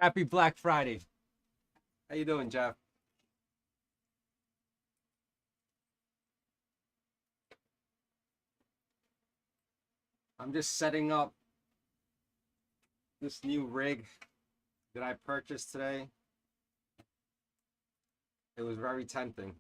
Happy Black Friday. How you doing, Jeff? I'm just setting up this new rig that I purchased today. It was very tempting.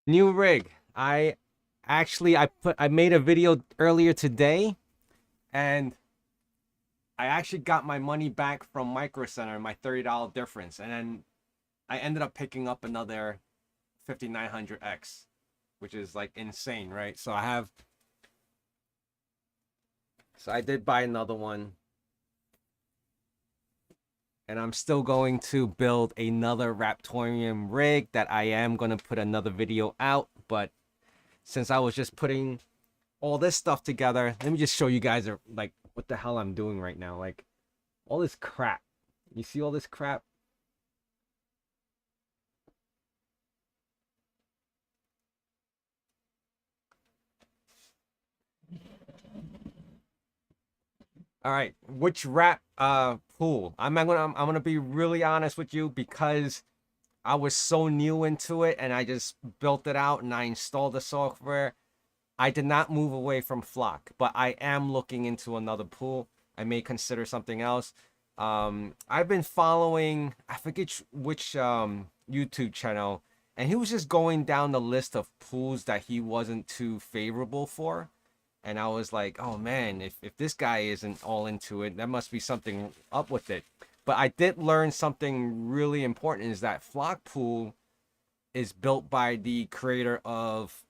New rig. I made a video earlier today, and I actually got my money back from Micro Center, my $30 difference, and then I ended up picking up another 5900X, which is like insane, right? So I did buy another one, and I'm still going to build another Raptorium rig that I am going to put another video out. But since I was just putting all this stuff together, let me just show you guys like what the hell I'm doing right now. Like all this crap. You see all this crap? All right, which rap pool? I'm gonna be really honest with you because I was so new into it and I just built it out and I installed the software. I did not move away from Flock, but I am looking into another pool. I may consider something else. I've been following, I forget which YouTube channel, and he was just going down the list of pools that he wasn't too favorable for. And I was like, oh man, if this guy isn't all into it, there must be something up with it. But I did learn something really important is that Flock Pool is built by the creator of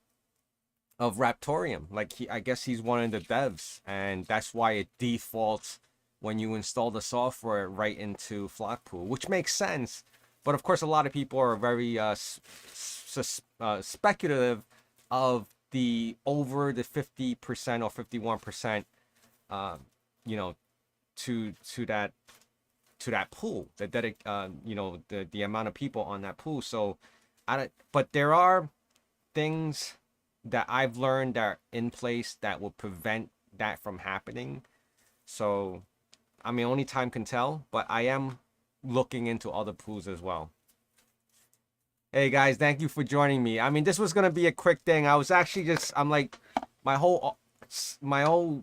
Raptorium. Like I guess he's one of the devs, and that's why it defaults when you install the software right into Flockpool, which makes sense. But of course, a lot of people are very speculative of the over the 50% or 51%, uh, you know, to that pool, the amount of people on that pool. So, but there are things that I've learned that are in place that will prevent that from happening. So, I mean, only time can tell, but I am looking into other pools as well. Hey guys, thank you for joining me. I mean, this was gonna be a quick thing. I was actually I'm like, my whole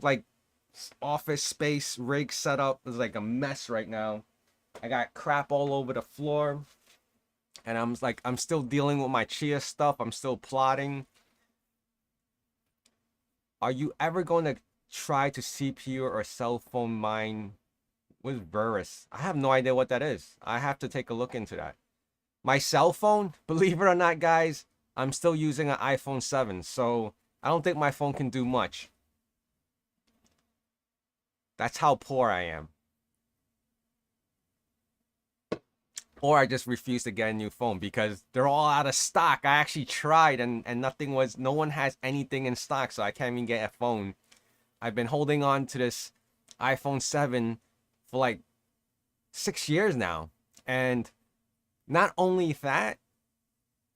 like office space rig setup is like a mess right now. I got crap all over the floor, and I'm still dealing with my Chia stuff. I'm still plotting. Are you ever going to try to CPU or cell phone mine with Verus? I have no idea what that is. I have to take a look into that. My cell phone, believe it or not, guys, I'm still using an iPhone 7, so I don't think my phone can do much. That's how poor I am. Or I just refuse to get a new phone because they're all out of stock. I actually tried and no one has anything in stock, so I can't even get a phone. I've been holding on to this iPhone 7 for like 6 years now. And not only that,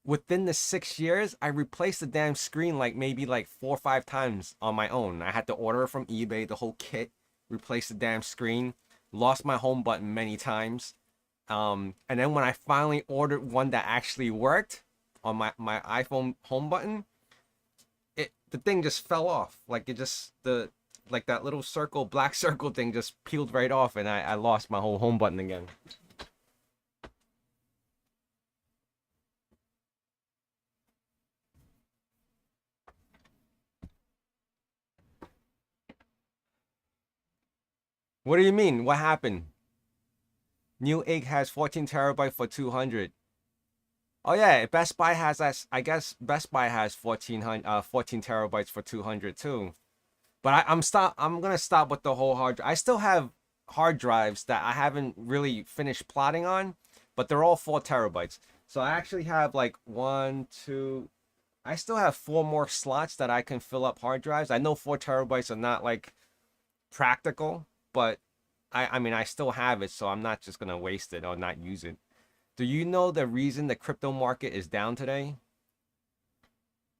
within the 6 years, I replaced the damn screen like maybe like 4 or 5 times on my own. I had to order it from eBay, the whole kit, replace the damn screen, lost my home button many times. And then when I finally ordered one that actually worked on my iPhone home button, the thing just fell off. Like like that little black circle thing just peeled right off, and I lost my whole home button again. What do you mean? What happened? New egg has 14 terabyte for 200. Oh yeah, Best Buy has that. I guess Best Buy has 14 terabytes for 200 too. But I'm gonna stop with the whole hard drive. I still have hard drives that I haven't really finished plotting on, but they're all 4 terabytes. So I actually have like one, two. I still have four more slots that I can fill up hard drives. I know 4 terabytes are not like practical, but I mean I still have it, so I'm not just gonna waste it or not use it. Do you know the reason the crypto market is down today?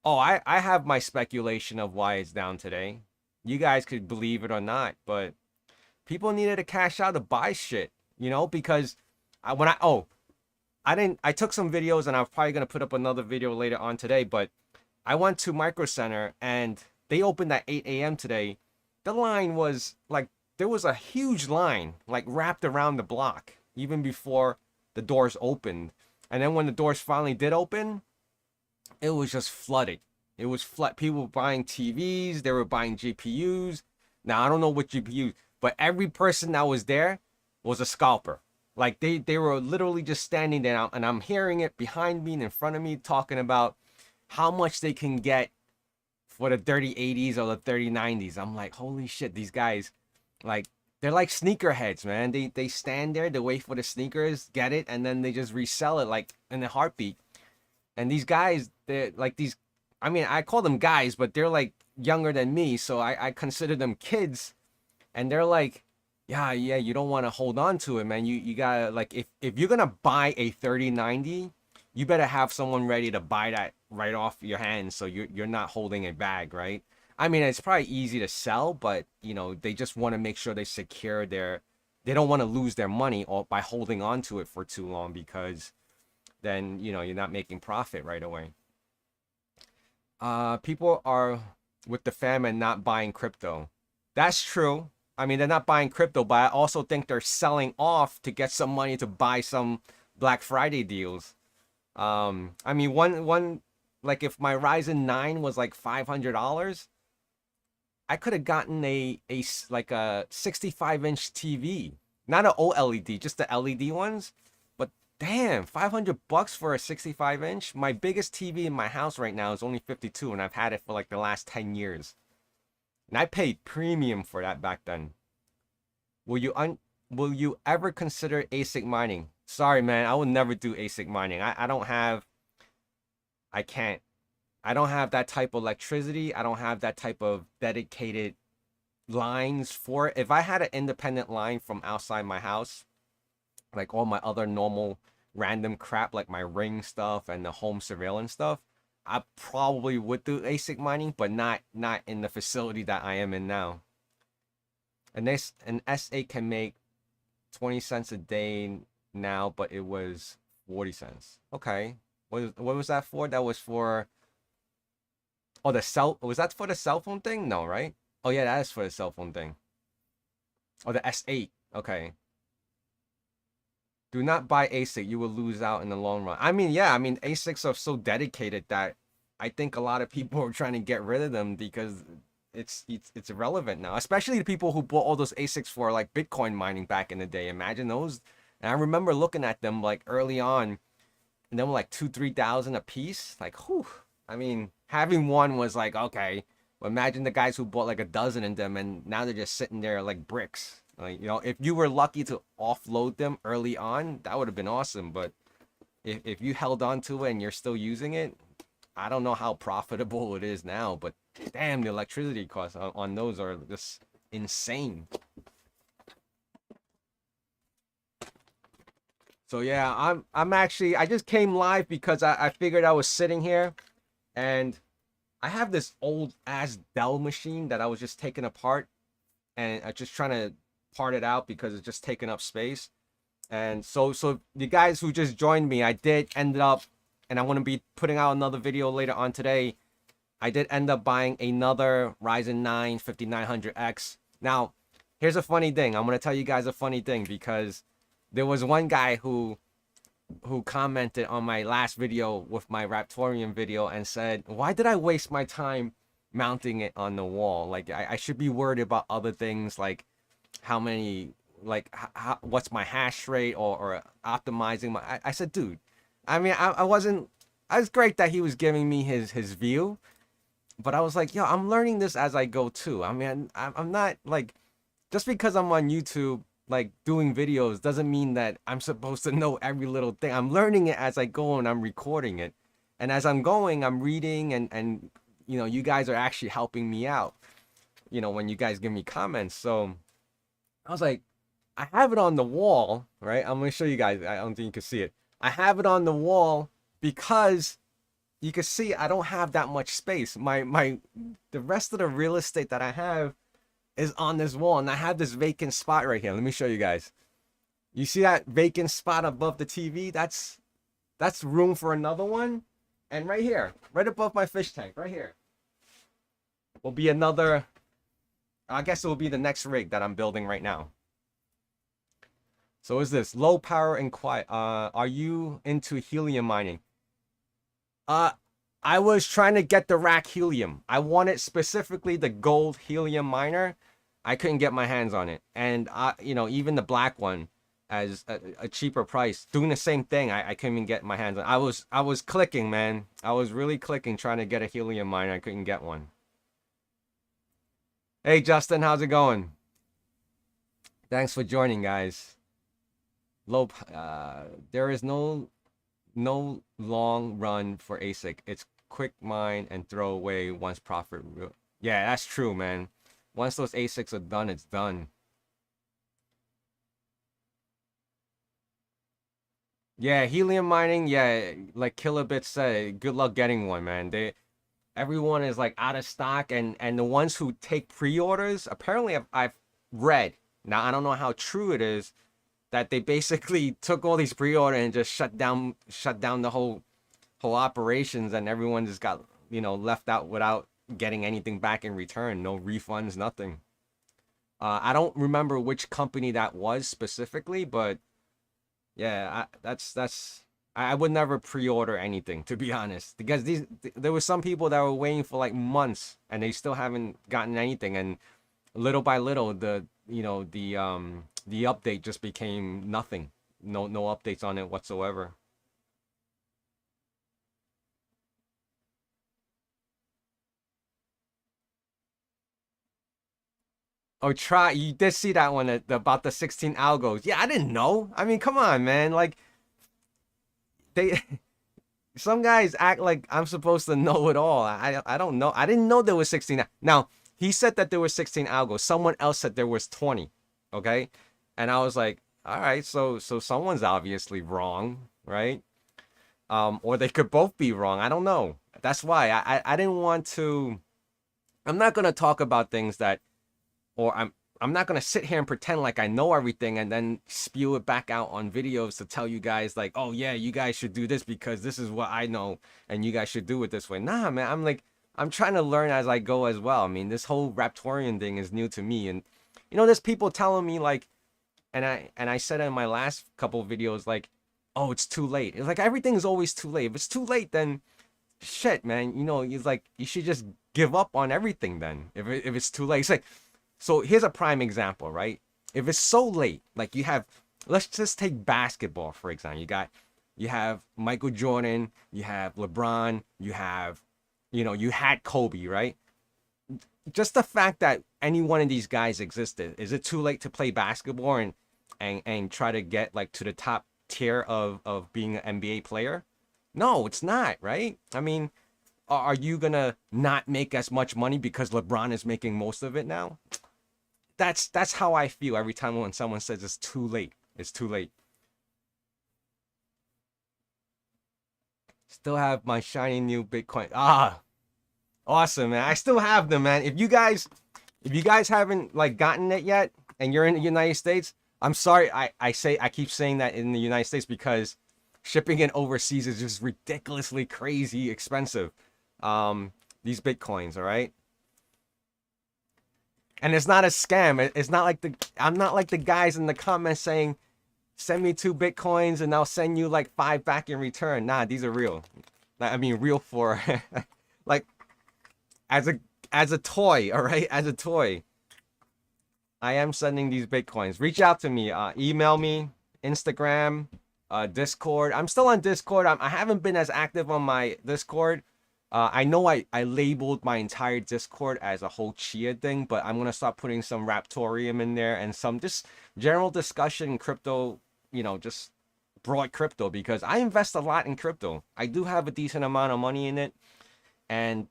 Oh, I have my speculation of why it's down today. You guys could believe it or not, but people needed to cash out to buy shit, because I took some videos and I'm probably gonna put up another video later on today, but I went to Micro Center and they opened at 8 a.m. today. The line was like there was a huge line like wrapped around the block even before the doors opened. And then when the doors finally did open, it was just flooded. It was flood. People were buying TVs, they were buying GPUs. Now I don't know what GPU, but every person that was there was a scalper. Like they were literally just standing there, and I'm hearing it behind me and in front of me talking about how much they can get for the 3080s or the 3090s. I'm like, holy shit, these guys, like, they're like sneakerheads, man. They stand there, they wait for the sneakers, get it, and then they just resell it like in a heartbeat. And these guys, they're like these. I mean, I call them guys, but they're like younger than me, so I consider them kids. And they're like, yeah, you don't want to hold on to it, man. You gotta like if you're gonna buy a 3090, you better have someone ready to buy that right off your hands, so you're not holding a bag, right? I mean, it's probably easy to sell, but they just want to make sure they secure they don't want to lose their money or by holding on to it for too long, because then you're not making profit right away. People are with the famine not buying crypto. That's true. I mean, they're not buying crypto, but I also think they're selling off to get some money to buy some Black Friday deals. I mean, one like if my Ryzen 9 was like $500, I could have gotten like a 65-inch TV, not an OLED, just the LED ones. But damn, $500 for a 65-inch. My biggest TV in my house right now is only 52, and I've had it for like the last 10 years. And I paid premium for that back then. Will you ever consider ASIC mining? Sorry, man, I will never do ASIC mining. I can't. I don't have that type of electricity. I don't have that type of dedicated lines for it. If I had an independent line from outside my house, like all my other normal random crap, like my Ring stuff and the home surveillance stuff, I probably would do ASIC mining, but not in the facility that I am in now. An S8 can make 20 cents a day now, but it was 40 cents. Okay. What was that for? That was for was that for the cell phone thing? No, right? Oh yeah, that is for the cell phone thing. Oh, the S8. Okay. Do not buy ASIC. You will lose out in the long run. I mean, yeah, ASICs are so dedicated that I think a lot of people are trying to get rid of them because it's irrelevant now. Especially the people who bought all those ASICs for like Bitcoin mining back in the day. Imagine those. And I remember looking at them like early on, and they were like 2,000-3,000 a piece. Like, whew. I mean, having one was like, okay. But imagine the guys who bought like a dozen in them, and now they're just sitting there like bricks. Like, if you were lucky to offload them early on, that would have been awesome. But if you held on to it and you're still using it, I don't know how profitable it is now. But damn, the electricity costs on those are just insane. So yeah, I'm actually, I just came live because I figured I was sitting here, and I have this old ass Dell machine that I was just taking apart, and I just trying to part it out because it's just taking up space. And so the guys who just joined me, I did end up, and I'm going to be putting out another video later on today. I did end up buying another Ryzen 9 5900X. Now, here's a funny thing. I'm going to tell you guys a funny thing, because there was one guy who commented on my last video with my Raptorium video and said, why did I waste my time mounting it on the wall? Like, I should be worried about other things like how many, like, what's my hash rate, or optimizing my. I said, dude, I mean, I wasn't. I was great that he was giving me his view, but I was like, yo, I'm learning this as I go too. I mean, I'm not like, just because I'm on YouTube, like doing videos, doesn't mean that I'm supposed to know every little thing. I'm learning it as I go and I'm recording it. And as I'm going, I'm reading, and you guys are actually helping me out, when you guys give me comments. So I was like, I have it on the wall, right? I'm gonna show you guys. I don't think you can see it. I have it on the wall because you can see I don't have that much space. The rest of the real estate that I have is on this wall, and I have this vacant spot right here. Let me show you guys. You see that vacant spot above the TV? That's room for another one. And right here, right above my fish tank, right here, will be another. I guess it will be the next rig that I'm building right now. So is this low power and quiet? Are you into helium mining? I was trying to get the rack helium. I wanted specifically the gold helium miner. I couldn't get my hands on it, and even the black one, as a cheaper price, doing the same thing. I couldn't even get my hands on. I was clicking, man. I was really clicking, trying to get a helium miner. I couldn't get one. Hey Justin, how's it going? Thanks for joining, guys. There is no long run for ASIC. It's quick mine and throw away once profit. Yeah, that's true, man. Once those ASICs are done, it's done. Yeah, helium mining. Yeah, like Kilobit said, good luck getting one, man. Everyone is like out of stock, and the ones who take pre-orders, apparently I've read. Now I don't know how true it is, that they basically took all these pre-order and just shut down the whole operations, and everyone just got left out without getting anything back in return. No refunds, nothing. I don't remember which company that was specifically, but yeah, I would never pre-order anything, to be honest, because there were some people that were waiting for like months and they still haven't gotten anything, and little by little the update just became nothing. No updates on it whatsoever. Oh, try. You did see that one, about the 16 algos. Yeah, I didn't know. I mean, come on, man. Like, they some guys act like I'm supposed to know it all. I don't know. I didn't know there was 16. Now, he said that there was 16 algos. Someone else said there was 20. Okay? And I was like, all right, so someone's obviously wrong, right? Or they could both be wrong. I don't know. That's why I didn't want to. I'm not gonna talk about things that, or I'm not gonna sit here and pretend like I know everything and then spew it back out on videos to tell you guys like, oh yeah, you guys should do this because this is what I know and you guys should do it this way. Nah, man, I'm trying to learn as I go as well. I mean, this whole Raptorian thing is new to me, and there's people telling me like, and I said in my last couple of videos like, oh, it's too late. It's like everything is always too late. If it's too late, then shit, man. It's like you should just give up on everything then. If it's too late, it's like, so here's a prime example, right? If it's so late, like let's just take basketball for example. You have Michael Jordan, you have LeBron, you had Kobe, right? Just the fact that any one of these guys existed, is it too late to play basketball and try to get like to the top tier of being an NBA player? No, it's not, right? I mean, are you gonna not make as much money because LeBron is making most of it now? That's how I feel every time when someone says it's too late. It's too late. Still have my shiny new Bitcoin. Ah, awesome, man. I still have them, man. If you guys haven't like gotten it yet and you're in the United States, I'm sorry. I keep saying that in the United States because shipping it overseas is just ridiculously crazy expensive. These Bitcoins, all right? And it's not a scam. It's not like I'm not like the guys in the comments saying, send me 2 Bitcoins and I'll send you like 5 back in return. Nah, these are real. I mean, real for like as a toy, all right? As a toy. I am sending these Bitcoins. Reach out to me. Email me, Instagram, Discord. I'm still on Discord. I haven't been as active on my Discord. I know I labeled my entire Discord as a whole Chia thing, but I'm gonna start putting some Raptorium in there and some just general discussion crypto, just broad crypto, because I invest a lot in crypto. I do have a decent amount of money in it. And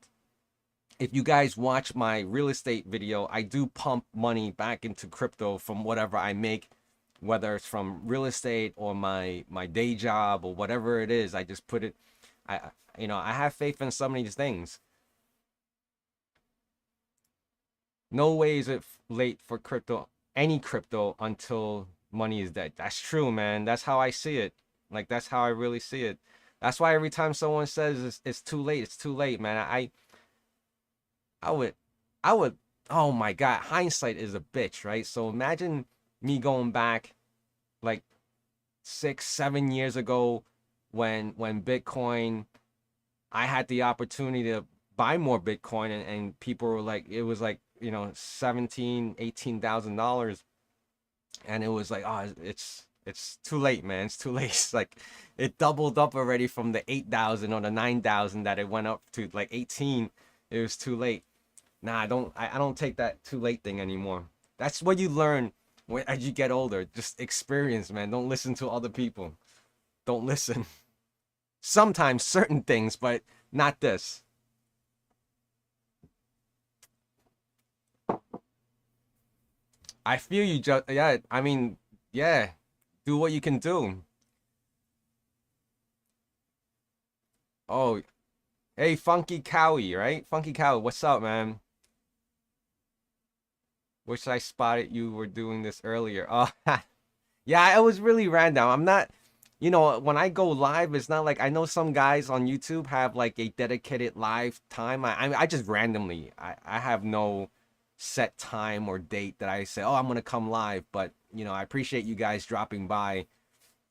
if you guys watch my real estate video, I do pump money back into crypto from whatever I make, whether it's from real estate or my day job or whatever it is. I just put it. I have faith in some of these things. No way is it late for crypto, any crypto, until money is dead. That's true, man. That's how I see it. Like, that's how I really see it. That's why every time someone says it's too late, it's too late, man. I would, I would, oh my God, hindsight is a bitch, right? So imagine me going back like 6, 7 years ago when Bitcoin, I had the opportunity to buy more Bitcoin, and people were like, it was like, 17, $18,000. And it was like, oh, it's too late, man. It's too late. It's like it doubled up already from the 8,000 or the 9,000 that it went up to like 18. It was too late. Nah, I don't take that too late thing anymore. That's what you learn as you get older. Just experience, man. Don't listen to other people. Don't listen. Sometimes certain things, but not this. I feel you, just yeah. I mean, yeah. Do what you can do. Oh, hey, Funky Cowie, right? Funky Cowie, what's up, man? Wish I spotted you were doing this earlier. Oh, yeah, it was really random. I'm not, when I go live, it's not like I know some guys on YouTube have like a dedicated live time. I just randomly, I have no set time or date that I say, oh, I'm gonna come live. But I appreciate you guys dropping by.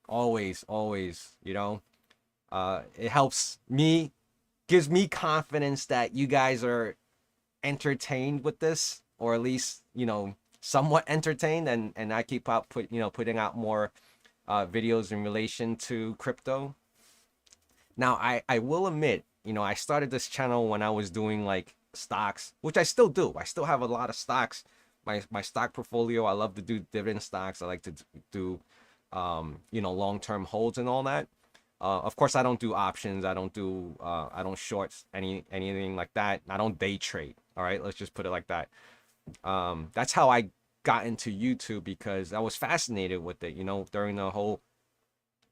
Always, always, it helps me, gives me confidence that you guys are entertained with this, or at least somewhat entertained, and I keep out putting out more videos in relation to crypto. Now I will admit, I started this channel when I was doing like stocks, which I still do. I still have a lot of stocks. My stock portfolio, I love to do dividend stocks. I like to do long-term holds and all that. Of course, I don't do options. I don't short anything like that. I don't day trade. All right, let's just put it like that. That's how I got into YouTube, because I was fascinated with it. During the whole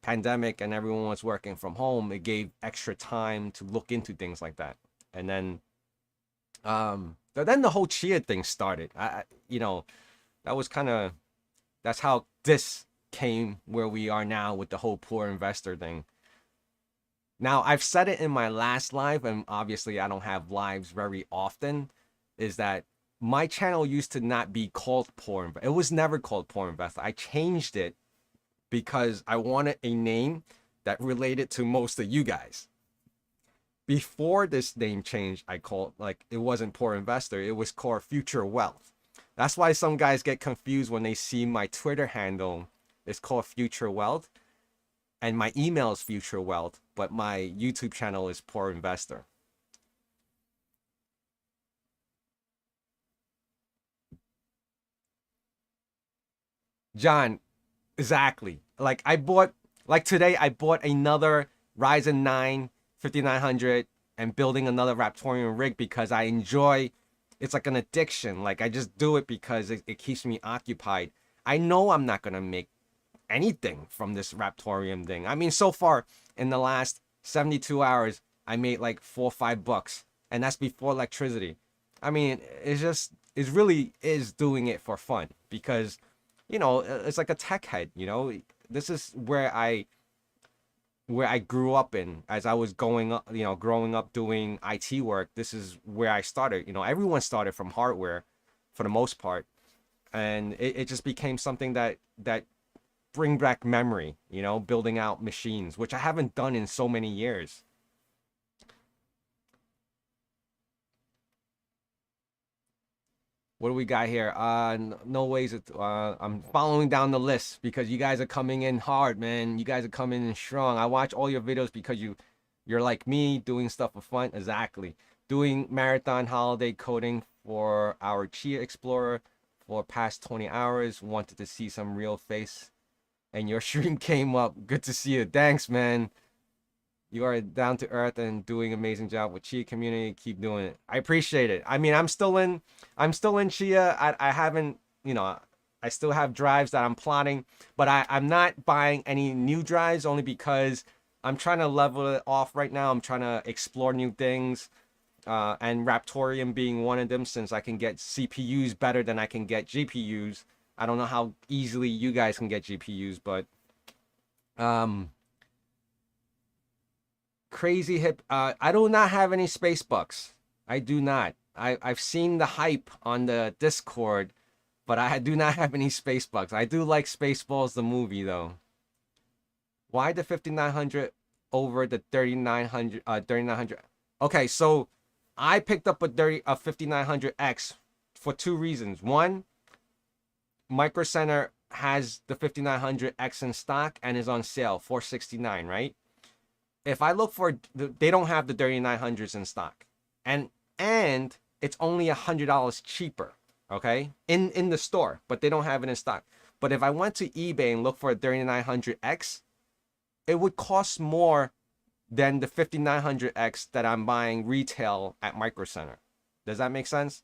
pandemic and everyone was working from home, it gave extra time to look into things like that. And then the whole Chia thing started. That was kind of, that's how this came where we are now with the whole poor investor thing. Now, I've said it in my last live, and obviously I don't have lives very often, is that my channel used to not be called Poor Investor. It was never called Poor Investor. I changed it because I wanted a name that related to most of you guys. Before this name change, I called, like, it wasn't Poor Investor, it was called Future Wealth. That's why some guys get confused when they see my Twitter handle is called Future Wealth, and my email is Future Wealth, but my YouTube channel is Poor Investor. John, exactly. Like today, I bought another Ryzen 9 5900 and building another Raptorium rig because I enjoy, it's like an addiction. Like, I just do it because it keeps me occupied. I know I'm not going to make anything from this Raptorium thing. I mean, so far in the last 72 hours, I made like $4 or $5, and that's before electricity. I mean, it really is doing it for fun, because it's like a tech head. This is where I grew up in, as I was growing up doing IT work. This is where I started. Everyone started from hardware for the most part, and it just became something that bring back memory, building out machines, which I haven't done in so many years. What do we got here? No ways. I'm following down the list because you guys are coming in hard, man. You guys are coming in strong. I watch all your videos because you're like me, doing stuff for fun. Exactly. Doing marathon holiday coding for our Chia Explorer for past 20 hours. Wanted to see some real face, and your stream came up. Good to see you. Thanks, man. You are down to earth and doing amazing job with Chia community. Keep doing it. I appreciate it. I mean, I'm still in Chia. I haven't, I still have drives that I'm plotting, but I'm not buying any new drives only because I'm trying to level it off right now. I'm trying to explore new things. And Raptorium being one of them, since I can get CPUs better than I can get GPUs. I don't know how easily you guys can get GPUs, but crazy hip. I do not have any space bucks. I do not. I've seen the hype on the Discord, but I do not have any space bucks. I do like Spaceballs the movie though. Why the 5900 over the 3900? 3900. Okay, so I picked up a 5900X for two reasons. One, Micro Center has the 5900X in stock and is on sale, $469, right? If I look for, they don't have the 3900s in stock, and it's only $100 cheaper, okay, in the store, but they don't have it in stock. But if I went to eBay and look for a 3900X, it would cost more than the 5900X that I'm buying retail at Micro Center. Does that make sense?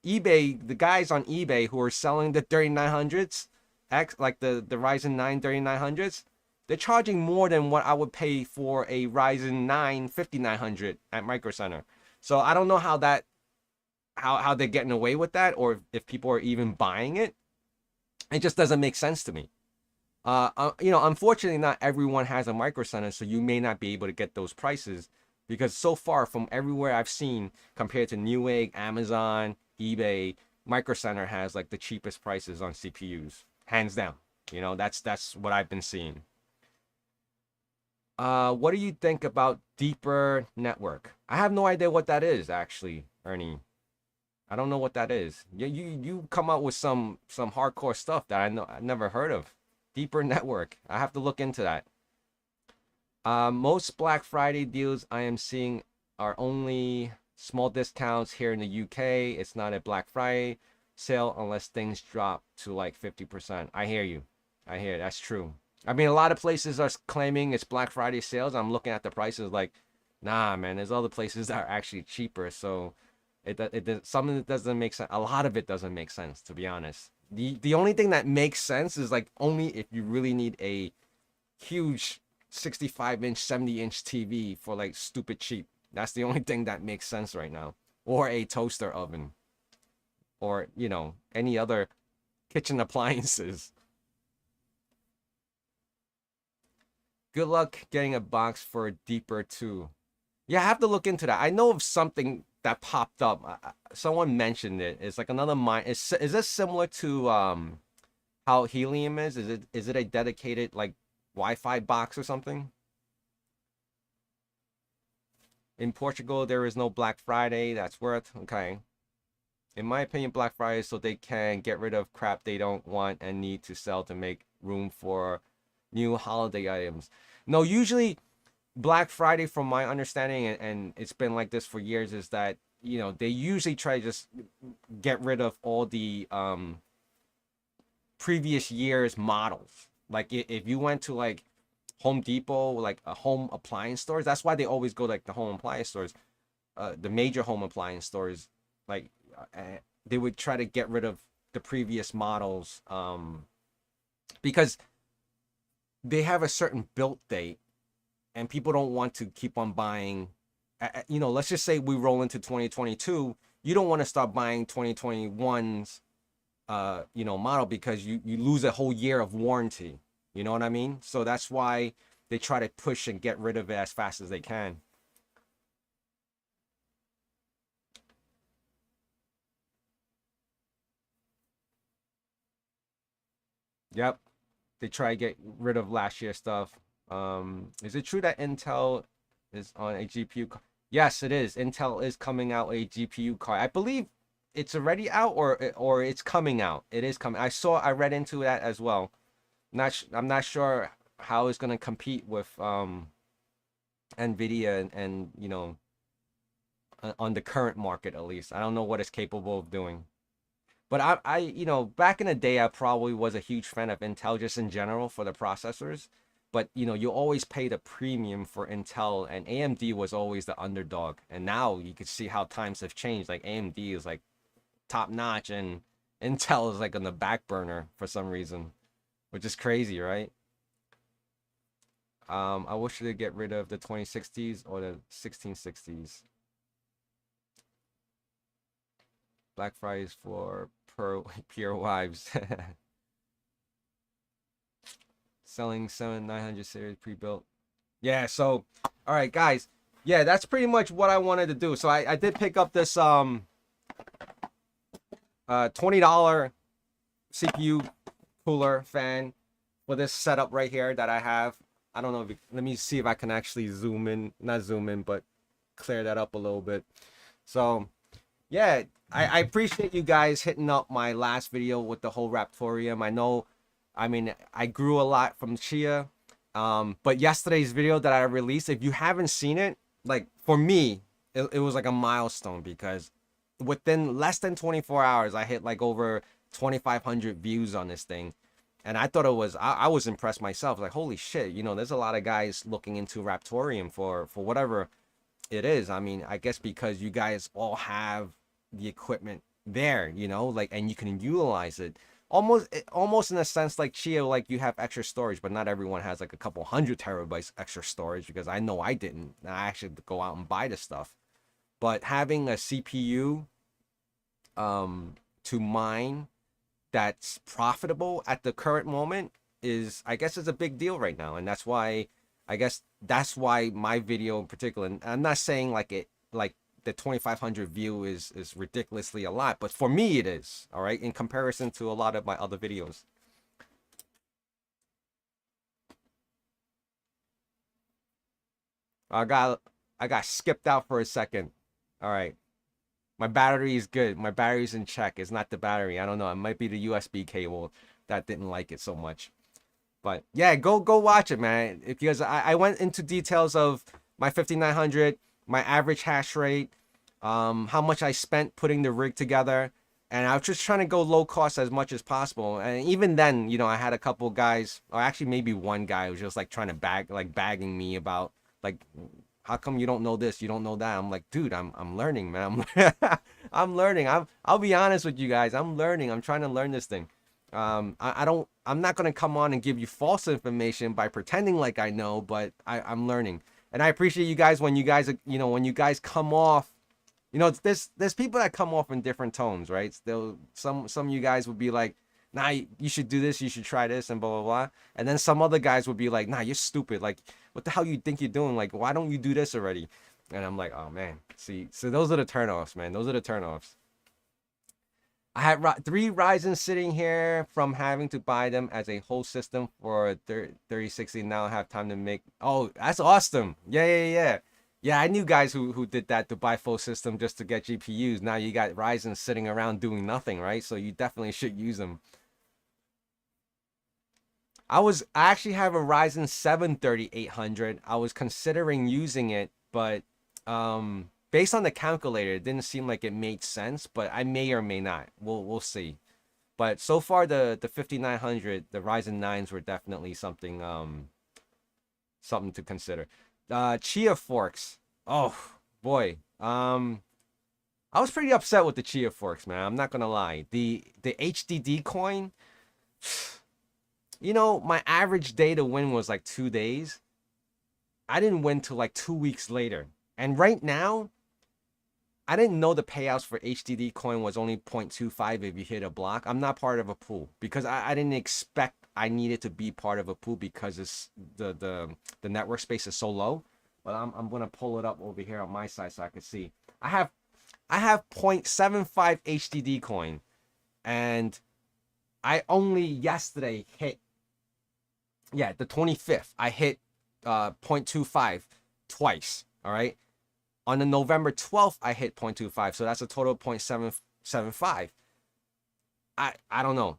eBay, the guys on eBay who are selling the 3900s X, like the Ryzen 9 3900s, they're charging more than what I would pay for a Ryzen 9 5900 at Micro Center. So I don't know how they're getting away with that, or if people are even buying it. It just doesn't make sense to me. Unfortunately, not everyone has a Micro Center, so you may not be able to get those prices, because so far from everywhere I've seen, compared to Newegg, Amazon, eBay, Micro Center has like the cheapest prices on CPUs, hands down. That's what I've been seeing. What do you think about deeper network? I have no idea what that is, actually, Ernie. I don't know what that is. You come out with some hardcore stuff that I never heard of. Deeper network. I have to look into that. Most Black Friday deals I am seeing are only small discounts here in the UK. It's not a Black Friday sale unless things drop to like 50%. I hear you. I hear it. That's true. I mean, a lot of places are claiming it's Black Friday sales. I'm looking at the prices like, nah, man, there's other places that are actually cheaper. So something that doesn't make sense. A lot of it doesn't make sense, to be honest. The only thing that makes sense is like only if you really need a huge 65-inch, 70-inch TV for like stupid cheap. That's the only thing that makes sense right now. Or a toaster oven. Or, any other kitchen appliances. Good luck getting a box for a deeper too. Yeah, I have to look into that. I know of something that popped up. Someone mentioned it. It's like another mine. Is this similar to how Helium is? Is it a dedicated like Wi-Fi box or something? In Portugal, there is no Black Friday. That's worth okay. In my opinion, Black Friday is so they can get rid of crap they don't want and need to sell to make room for new holiday items. No, usually Black Friday, from my understanding, and it's been like this for years, is that they usually try to just get rid of all the previous year's models. Like if you went to like Home Depot, like a home appliance stores, that's why they always go like the home appliance stores, the major home appliance stores, like they would try to get rid of the previous models because they have a certain built date, and people don't want to keep on buying. Let's just say we roll into 2022. You don't want to start buying 2021's, model, because you lose a whole year of warranty. You know what I mean? So that's why they try to push and get rid of it as fast as they can. Yep. They try to get rid of last year's stuff. Is it true that Intel is on a GPU card? Yes, it is. Intel is coming out a GPU card. I believe it's already out, or it's coming out. It is coming. I read into that as well. I'm not sure how it's gonna compete with Nvidia and you know, on the current market at least. I don't know what it's capable of doing. But you know, back in the day, I probably was a huge fan of Intel just in general for the processors. But you know, you always pay the premium for Intel, and AMD was always the underdog. And now you can see how times have changed. Like AMD is like top notch, and Intel is like on the back burner for some reason, which is crazy, right? I wish they get rid of the 2060s or the 1660s. Black Fridays for pure wives. Selling 7900 series pre-built. Yeah, so all right, guys. Yeah, that's pretty much what I wanted to do. So I did pick up this $20 CPU cooler fan for this setup right here that I have. I don't know if let me see if I can actually zoom in, not zoom in, but clear that up a little bit. So yeah, I appreciate you guys hitting up my last video with the whole Raptorium. I know, I mean, I grew a lot from Chia. But yesterday's video that I released, if you haven't seen it, like for me, it was like a milestone because within less than 24 hours, I hit like over 2,500 views on this thing. And I thought it was, I was impressed myself. Like, holy shit, you know, there's a lot of guys looking into Raptorium for whatever it is. I mean, I guess because you guys all have the equipment there, you know, like, and you can utilize it almost in a sense like Chia, like you have extra storage, but not everyone has like a couple 100 TB extra storage, because I know I didn't. I actually go out and buy the stuff. But having a CPU to mine that's profitable at the current moment is, I guess, is a big deal right now. And that's why, I guess that's why my video in particular, and I'm not saying like it, like the 2,500 view is ridiculously a lot, but for me it is, all right, in comparison to a lot of my other videos. I got skipped out for a second. All right. My battery is good. My battery's in check. It's not the battery. I don't know. It might be the USB cable that didn't like it so much. But yeah, go watch it, man. Because I went into details of my 5900, my average hash rate, how much I spent putting the rig together, and I was just trying to go low cost as much as possible. And even then, you know, I had a couple guys, or actually maybe one guy, who was just like trying to bagging me about like, how come you don't know this, you don't know that? I'm like, dude, I'm learning, man. I'm learning. I'll be honest with you guys. I'm learning. I'm trying to learn this thing. I'm not gonna come on and give you false information by pretending like I know, but I'm learning. And I appreciate you guys when you guys, you know, when you guys come off, you know, there's people that come off in different tones, right? Still, some of you guys would be like, nah, you should do this, you should try this, and blah blah blah. And then some other guys would be like, nah, you're stupid. Like, what the hell you think you're doing? Like, why don't you do this already? And I'm like, oh man, see, so those are the turnoffs, man. Those are the turnoffs. I had 3 Ryzen sitting here from having to buy them as a whole system for 3060. Now I have time to make. Oh, that's awesome. Yeah. Yeah, I knew guys who did that, to buy full system just to get GPUs. Now you got Ryzen sitting around doing nothing, right? So you definitely should use them. I actually have a Ryzen 7 3800. I was considering using it, but based on the calculator, it didn't seem like it made sense, but I may or may not. We'll see. But so far the 5900, the Ryzen 9s were definitely something something to consider. Chia forks. Oh boy. I was pretty upset with the Chia forks, man. I'm not gonna lie. The HDD coin, you know, my average day to win was like 2 days. I didn't win till like 2 weeks later. And right now, I didn't know the payouts for HDD coin was only 0.25 if you hit a block. I'm not part of a pool because I didn't expect I needed to be part of a pool because it's the network space is so low. But I'm gonna pull it up over here on my side so I can see. I have 0.75 HDD coin, and I only yesterday hit, yeah, the 25th. I hit 0.25 twice. All right. On the November 12th, I hit 0.25. So that's a total of 7.5. I don't know.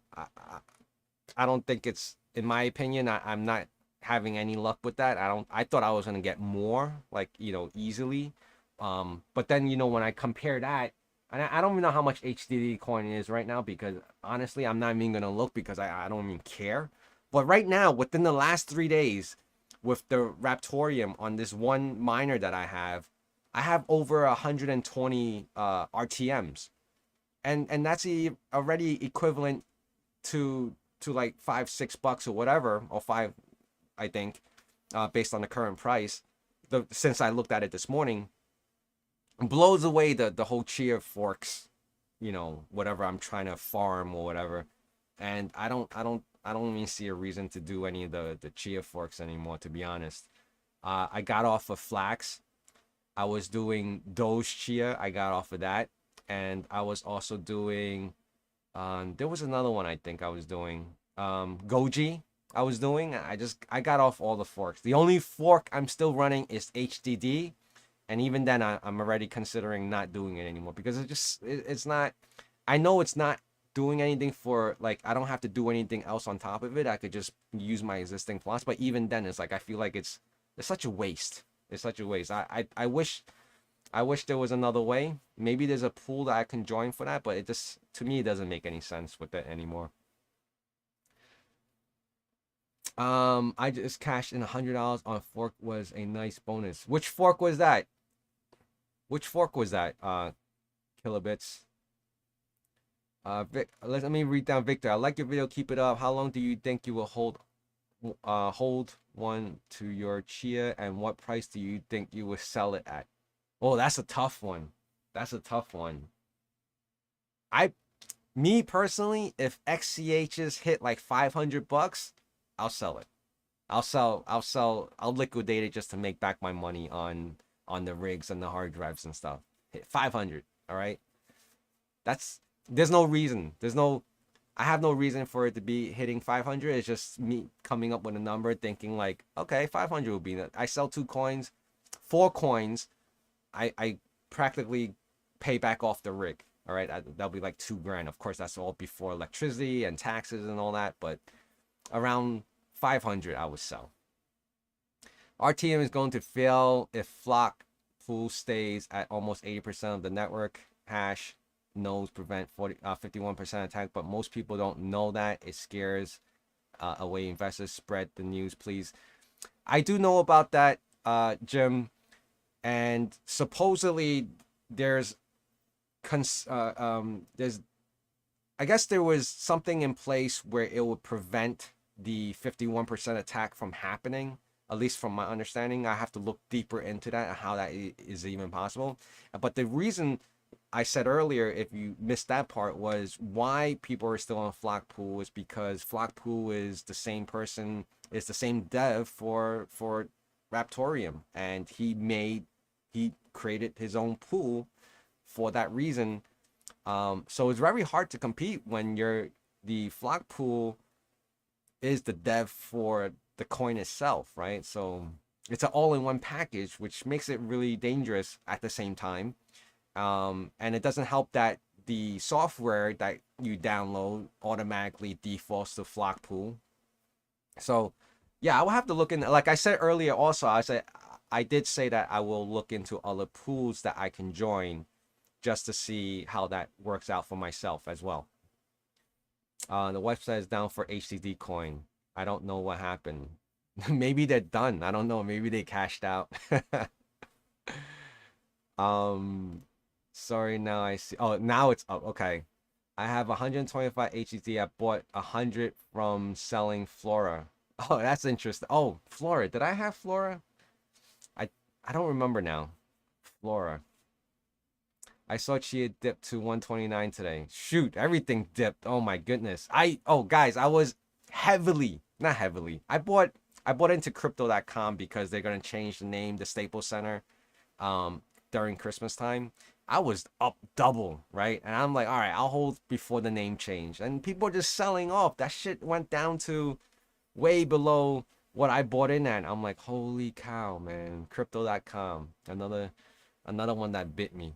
I don't think it's, in my opinion, I'm not having any luck with that. I thought I was gonna get more, like, easily. But then, when I compare that, and I don't even know how much HDD coin is right now, because honestly, I'm not even gonna look, because I don't even care. But right now, within the last 3 days, with the Raptorium on this one miner that I have over 120 RTMs, and that's already equivalent to like $5-6 or whatever, or five, I think, based on the current price. Since I looked at it this morning, blows away the whole Chia forks, whatever I'm trying to farm or whatever. And I don't even see a reason to do any of the Chia forks anymore, to be honest. I got off of Flax. I was doing Doge Chia. I got off of that, and I was also doing. There was another one I think I was doing. Goji. I was doing. I got off all the forks. The only fork I'm still running is HDD, and even then I'm already considering not doing it anymore, because it's not. I know it's not doing anything for, like, I don't have to do anything else on top of it. I could just use my existing plots, but even then it's like I feel like it's such a waste. It's such a waste. I wish there was another way. Maybe there's a pool that I can join for that, but it just, to me, it doesn't make any sense with it anymore. I just cashed in $100 on fork. Was a nice bonus. Which fork was that? Which fork was that? Kilobits. Let me read down Victor. I like your video. Keep it up. How long do you think you will hold one to your Chia, and what price do you think you will sell it at? Oh, that's a tough one. That's a tough one. Me personally, if XCHs hit like $500, I'll sell it. I'll liquidate it just to make back my money on the rigs and the hard drives and stuff. Hit 500, all right? There's no reason. I have no reason for it to be hitting 500. It's just me coming up with a number, thinking like, okay, 500 will be that. I sell 2 coins, 4 coins. I practically pay back off the rig. All right, that'll be like $2,000. Of course, that's all before electricity and taxes and all that. But around 500, I would sell. RTM is going to fail if Flock pool stays at almost 80% of the network hash. Nodes prevent 51% attack, but most people don't know that. It scares away investors. Spread the news, please. I do know about that, Jim, and supposedly there's I guess there was something in place where it would prevent the 51% attack from happening. At least from my understanding, I have to look deeper into that and how that is even possible. But the reason I said earlier, if you missed that part, was why people are still on Flockpool is because Flockpool is the same person, is the same dev for Raptorium, and he created his own pool for that reason. So it's very hard to compete when the Flockpool is the dev for the coin itself, right? So it's an all-in-one package, which makes it really dangerous at the same time. And it doesn't help that the software that you download automatically defaults to Flockpool. So yeah, I will have to look in. Like I said earlier, also I did say that I will look into other pools that I can join, just to see how that works out for myself as well. The website is down for HDD coin. I don't know what happened. Maybe they're done. I don't know. Maybe they cashed out. Sorry, now I see. Oh, now it's up. Okay. I have 125 HDD. I bought 100 from selling Flora. Oh, that's interesting. Oh, Flora. Did I have Flora? I don't remember now. Flora. I saw Chia dip to 129 today. Shoot, everything dipped. Oh my goodness. Guys, I was not heavily. I bought into crypto.com because they're gonna change the name to Staples Center during Christmas time. I was up double, right? And I'm like, all right, I'll hold before the name change. And people are just selling off. That shit went down to way below what I bought in at. I'm like, holy cow, man. Crypto.com. Another one that bit me.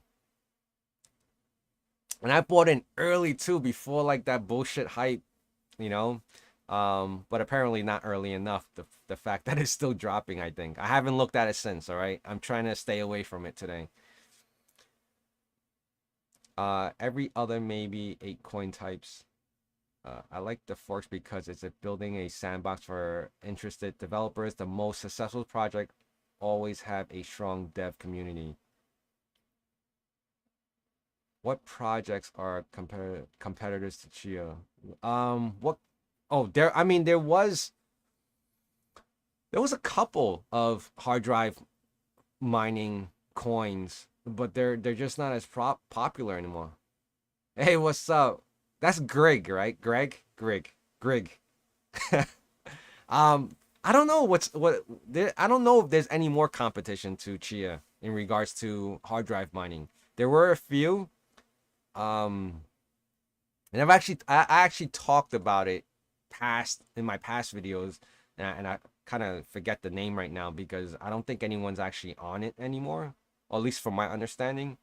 And I bought in early too, before like that bullshit hype, you know. But apparently not early enough. The fact that it's still dropping, I think. I haven't looked at it since, all right? I'm trying to stay away from it today. Every other maybe 8 coin types. I like the forks because it's building a sandbox for interested developers. The most successful project always have a strong dev community. What projects are competitors to Chia? What? Oh, there. I mean, there was a couple of hard drive mining coins, but they're just not as popular anymore. Hey, what's up? That's Greg, right? Greg. I don't know I don't know if there's any more competition to Chia in regards to hard drive mining. There were a few, um, and I actually talked about it past in my past videos, and I kind of forget the name right now because I don't think anyone's actually on it anymore, or at least from my understanding.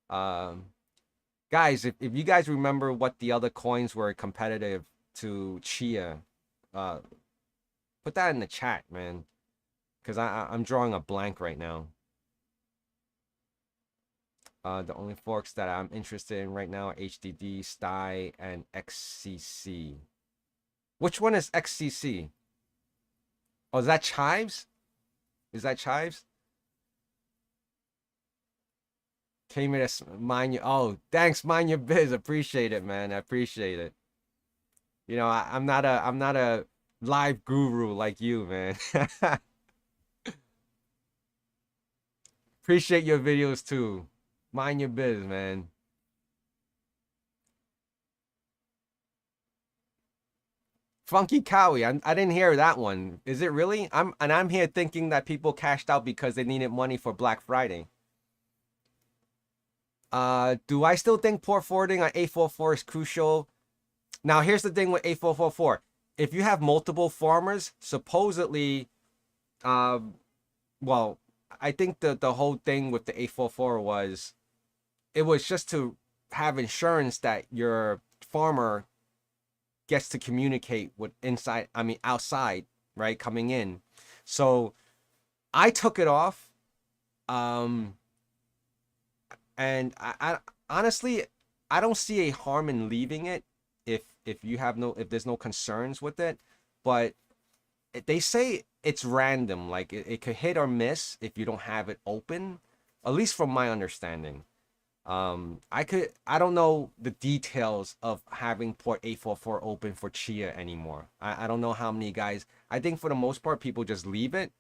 Um, Guys, if you guys remember what the other coins were competitive to Chia, uh, put that in the chat, man, because I'm drawing a blank right now. The only forks that I'm interested in right now are HDD, STI, and XCC. Which one is XCC? Oh, is that Chives? Is that Chives? Came in to mind you. Oh, thanks, mind your biz. Appreciate it, man. I appreciate it. You know, I'm not a live guru like you, man. Appreciate your videos too. Mind your biz, man. Funky Cowie. I didn't hear that one. Is it really? I'm here thinking that people cashed out because they needed money for Black Friday. Do I still think port forwarding on 844 is crucial? Now, here's the thing with 8444. If you have multiple farmers, supposedly, um, well, I think the whole thing with the 844 was it was just to have insurance that your farmer gets to communicate with outside, right, coming in. So I took it off, um, and I honestly I don't see a harm in leaving it if there's no concerns with it, but they say it's random, like it could hit or miss if you don't have it open, at least from my understanding. I don't know the details of having port 844 open for Chia anymore. I don't know how many guys. I think for the most part people just leave it,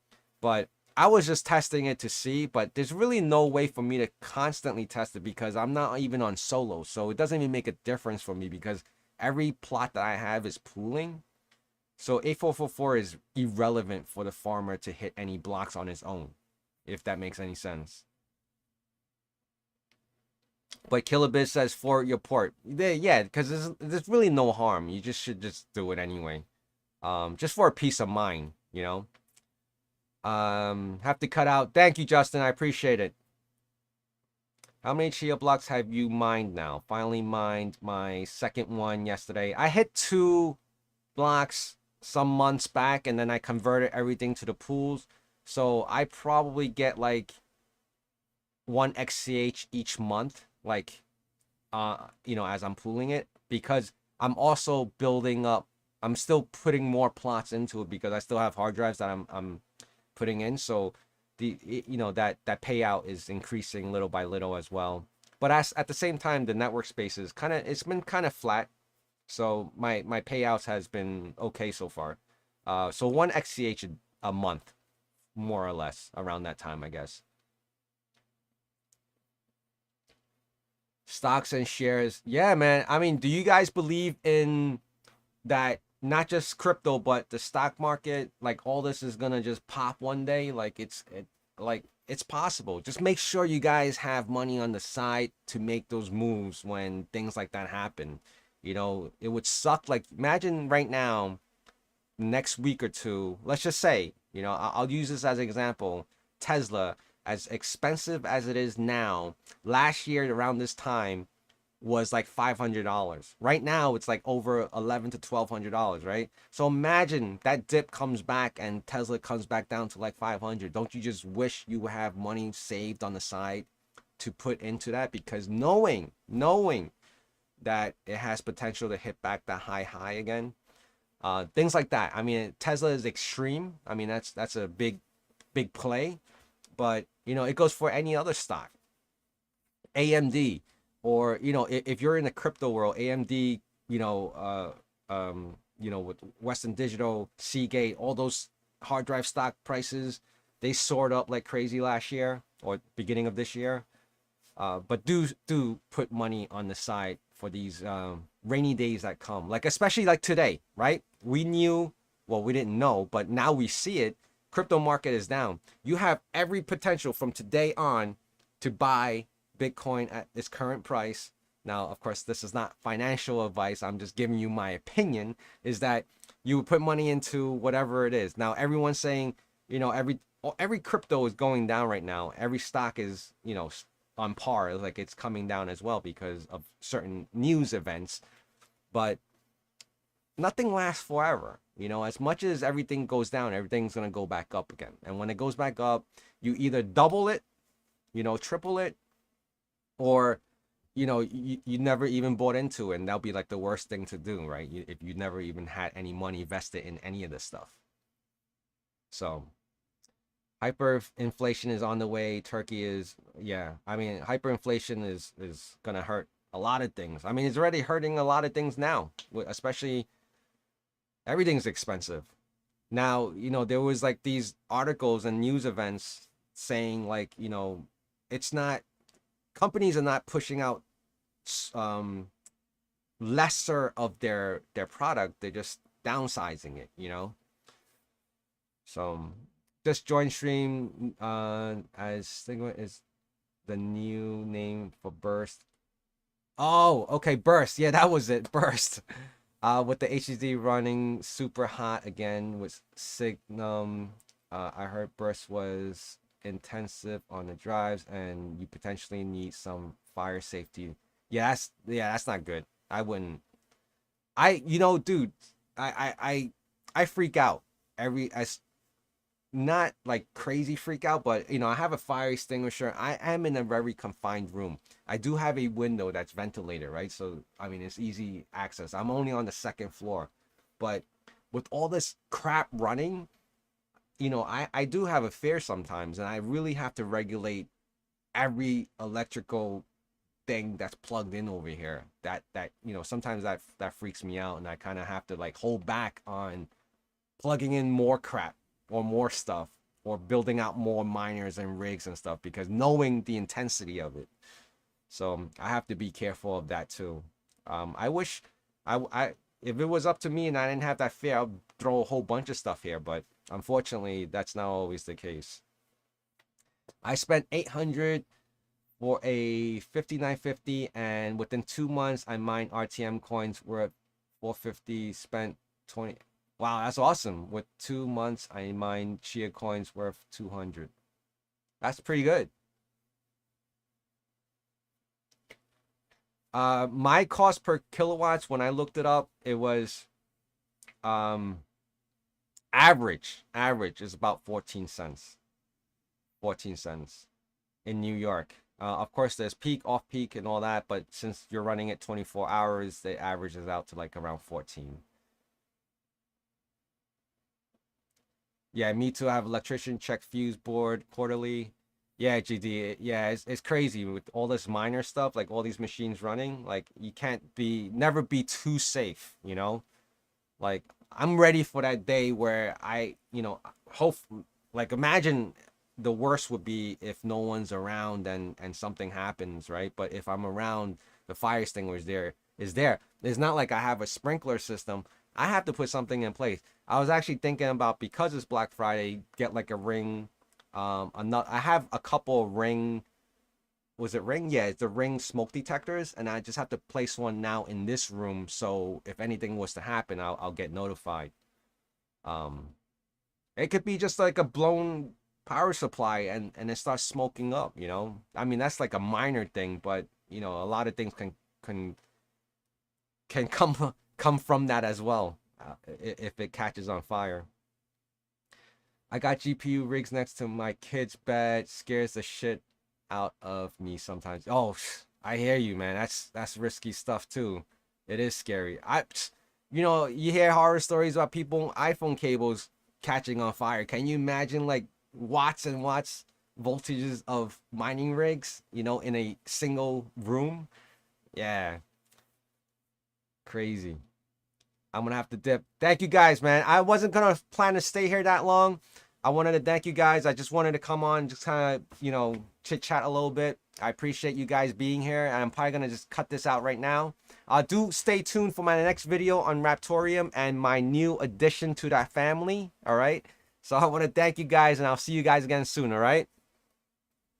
but I was just testing it to see, but there's really no way for me to constantly test it because I'm not even on solo. So it doesn't even make a difference for me because every plot that I have is pooling. So 8444 is irrelevant for the farmer to hit any blocks on his own, if that makes any sense. But Kilobit says for your port. Yeah, because there's really no harm. You just should just do it anyway. Just for a peace of mind, you know. Have to cut out. Thank you, Justin. I appreciate it. How many Chia blocks have you mined now? Finally mined my second one yesterday. I hit 2 blocks some months back, and then I converted everything to the pools. So I probably get like 1 XCH each month, like as I'm pooling it, because I'm also building up. I'm still putting more plots into it because I still have hard drives that I'm putting in. So that payout is increasing little by little as well. But at the same time, the network space is it's been kind of flat. So my payouts has been okay so far. So 1 XCH a month, more or less, around that time, I guess. Stocks and shares. Yeah, man. I mean, do you guys believe in that? Not just crypto, but the stock market, like all this is gonna just pop one day. Like it's possible. Just make sure you guys have money on the side to make those moves when things like that happen. It would suck. Like imagine right now, next week or two. Let's just say, I'll use this as an example. Tesla, as expensive as it is now, last year around this time was like $500. Right now, it's like over $11 to $1,200, right? So imagine that dip comes back and Tesla comes back down to like 500. Don't you just wish you would have money saved on the side to put into that? Because knowing that it has potential to hit back that high again, things like that. I mean, Tesla is extreme. I mean, that's a big play, but it goes for any other stock. AMD, or if you're in the crypto world, AMD, with Western Digital, Seagate, all those hard drive stock prices, they soared up like crazy last year or beginning of this year. But do put money on the side for these rainy days that come, like especially like today, right? We didn't know, but now we see it. Crypto market is down. You have every potential from today on to buy Bitcoin at its current price. Now, of course, this is not financial advice. I'm just giving you my opinion, is that you would put money into whatever it is. Now, everyone's saying, every crypto is going down right now. Every stock is, on par, like it's coming down as well because of certain news events. But nothing lasts forever. As much as everything goes down, everything's going to go back up again. And when it goes back up, you either double it, triple it, or you never even bought into it, and that'll be like the worst thing to do, right? If you never even had any money vested in any of this stuff. So hyperinflation is on the way. Turkey is, yeah. I mean, hyperinflation is gonna hurt a lot of things. I mean, it's already hurting a lot of things now, especially everything's expensive. Now, there was like these articles and news events saying like, it's not, companies are not pushing out lesser of their product. They're just downsizing it, So just join stream as Stigma is the new name for Burst. Oh, okay, Burst. Yeah, that was it. Burst. With the HDD running super hot again with Signum. I heard Burst was intensive on the drives and you potentially need some fire safety. Yeah, that's not good. I wouldn't. Dude, I freak out not like crazy freak out, but I have a fire extinguisher. I am in a very confined room. I do have a window that's ventilated, right? So I mean, it's easy access. I'm only on the second floor, but with all this crap running, I do have a fear sometimes, and I really have to regulate every electrical thing that's plugged in over here. That sometimes that freaks me out, and I kind of have to like hold back on plugging in more crap or more stuff or building out more miners and rigs and stuff, because knowing the intensity of it. So I have to be careful of that too. I wish I if it was up to me and I didn't have that fear, I'd throw a whole bunch of stuff here, but unfortunately that's not always the case. I spent 800 for a 5950, and within 2 months I mined RTM coins worth 450, spent 20. Wow, that's awesome. With 2 months, I mined Chia coins worth 200. That's pretty good. My cost per kilowatts, when I looked it up, it was average is about 14 cents. 14 cents in New York. Of course, there's peak, off peak, and all that, but since you're running it 24 hours, the average is out to like around 14. Yeah, me too. I have electrician check fuse board quarterly. Yeah, GD. Yeah, it's crazy with all this miner stuff, like all these machines running. Like you can't never be too safe, Like I'm ready for that day where hope, like imagine the worst would be if no one's around and something happens, right? But if I'm around, the fire extinguisher is there. It's not like I have a sprinkler system. I have to put something in place. I was actually thinking about, because it's Black Friday, get like a ring. I have a couple of ring. Was it ring? Yeah, it's the ring smoke detectors, and I just have to place one now in this room. So if anything was to happen, I'll get notified. It could be just like a blown power supply and it starts smoking up. I mean, that's like a minor thing, but a lot of things can come from that as well, if it catches on fire. I got GPU rigs next to my kid's bed. Scares the shit out of me sometimes. Oh, I hear you, man. That's risky stuff too. It is scary. You hear horror stories about people iPhone cables catching on fire. Can you imagine like watts and watts voltages of mining rigs, in a single room? Yeah. Crazy. I'm gonna have to dip. Thank you guys, man. I wasn't gonna plan to stay here that long. I wanted to thank you guys. I just wanted to come on, just kind of, chit chat a little bit. I appreciate you guys being here, and I'm probably gonna just cut this out right now. Do stay tuned for my next video on Raptorium and my new addition to that family. All right. So I want to thank you guys, and I'll see you guys again soon. All right.